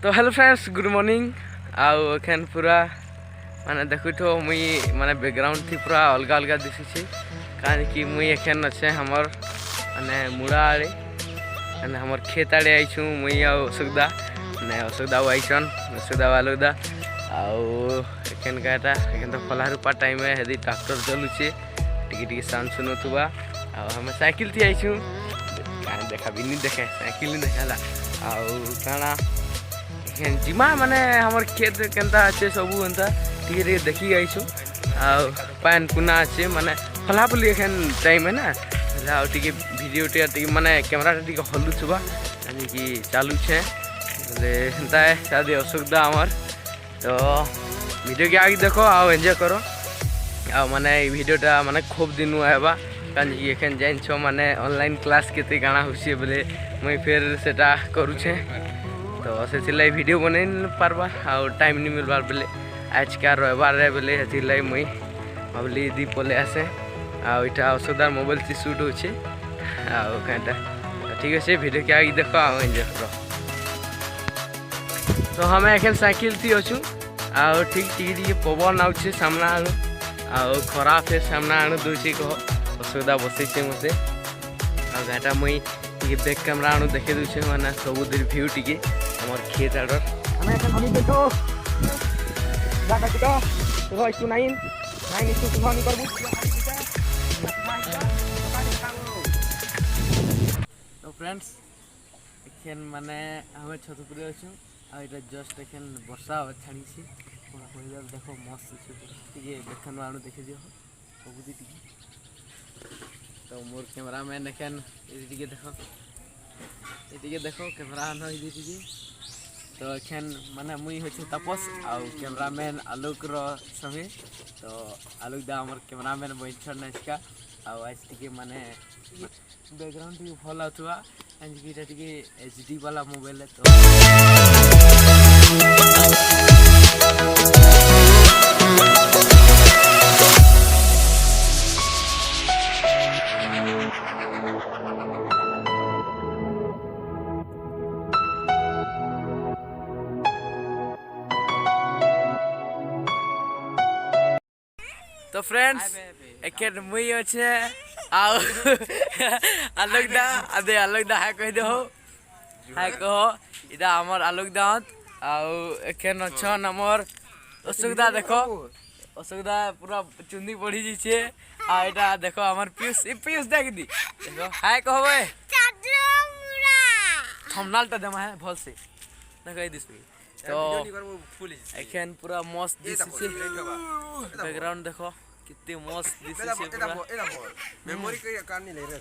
तो hello friends good morning आउ एखन पूरा माने देखो मुई माने बैकग्राउंड थी पूरा अलग अलग दिशे कारण कि मुई एखन अच्छे हमर माने मुड़ा आड़े माने हमर खेत आड़े आइछु मुई आ सुगदा माने सुगदा आइछन सुगदा वालुदा आउ एखन काटा एखन तो फला रूपा टाइम है यदि ट्रैक्टर चलुचे टिके टिके साउंड सुनथुबा आ हम साइकिल थी आइछु कान देखा बिनी देखे साइकिल देखाला आउ काना जिमा माने हमर खेत केनता अच्छे सबू एंता टिके टिके देखी आइछु आउ पान पुना अच्छे माने फला फली एखन टाइम है ना आउ टिके वीडियो टिके माने कैमरा टिके हलु छुबा यानी कि चालू छे बोले एंता है शादी असुविधा हमर तो वीडियो के आगे देखो आउ एंजॉय करो आ माने वीडियोटा माने खूब दिन आएबा कारण कि एखन जाइन छो माने ऑनलाइन क्लास केते गाना होसी बोले मुई फिर सेटा करू छे तो से वीडियो बनै पारबा आ टाइम नहीं मिलबार बोले आज का रविवार रहे बोले से मुई भावली दी पले आसे आटा असुदार मोबाइल से शूट होचे आटा ठीक है वीडियो के आगे देखो आ एंजॉय करो तो हमें एखन साइकिल थी अच्छु आ ठीक टिके पवन आउे सामना आनु आ खरा फिर सामना आनु दूसरी कह असुविधा बसैसे मते आ गाटा मुई टिके बैक कैमरा आनु देखे दूचे माने सब व्यू टिके हमर खेत आडर हमें एखन हनी देखो गाटा किटा तो इस 9 इस सुहानी करबू तो फ्रेंड्स एखन माने हमें छतपुरे अछु आ इटा जस्ट एखन वर्षा छाड़ी छी पूरा कोइला देखो मस्त छै टिके देखन आनु देखे दियो सब टिके तो मोर कैमरामैन एखन टिके देखो कैमरा आनो टिके तो एखन माने मुई हो तपस आउ कैमरामैन आलोक रो संगे तो आलोक दा हमर कैमरामैन बैठन नाचका आउ आज टिके माने बैकग्राउंड टिके भल आथुआ आज की टिके एचडी वाला मोबाइल है तो फ्रेंड्स एखन मुई अच्छे आउ आलोक दा अदे आलोक दा हाय कह दो हाय कहो इदा हमर आलोक दा आउ एखन छन हमर असुविधा देखो असुविधा पूरा चुंदी पड़ी जी छे आ एटा देखो हमर पीयूष देख दी देखो हाय कहबे थंबनेल त देमा है भल से देखै दिस तो एखन पूरा मस्त दिसছে बैकग्राउंड देखो कितने मस्त दिसছে पूरा मेमोरी के कारण नहीं ले रहे